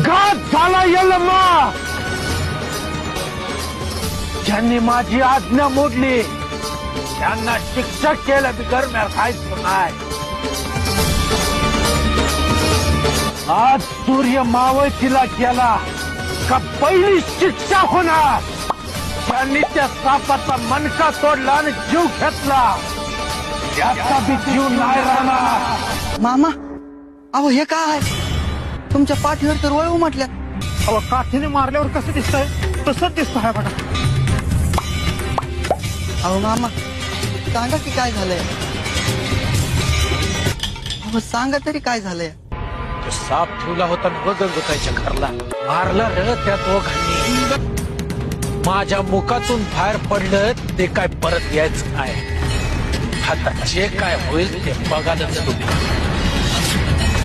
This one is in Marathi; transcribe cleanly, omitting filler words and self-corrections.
घात झाला यल्लम्मा. ज्यांनी माझी आज्ञा मोडली त्यांना शिक्षा केलं बिगर मी खायचं नाही. आज सूर्य मावळतीला गेला का पहिली शिक्षा होणार. त्यांनी त्या सापाचा मनका तोडला आणि जीव घेतला त्याचा बी जीव नाही राहणार. मामा अहो हे काय तुमच्या पाठीवर तर वळ उमटल्या. अहो काठीने मारल्यावर कसं दिसतंय तसंच दिसतंय बघा. अहो मामा सांगा की काय झालंय. अहो सांगा तरी काय झालंय. तो साप ठेवला होता गंगोताईच्या घरला मारला रे त्या दोघांनी. माझ्या मुखातून बाहेर पडलं ते काय परत यायचं नाही. आता जे काय होईल ते बघायलाच तुम्ही.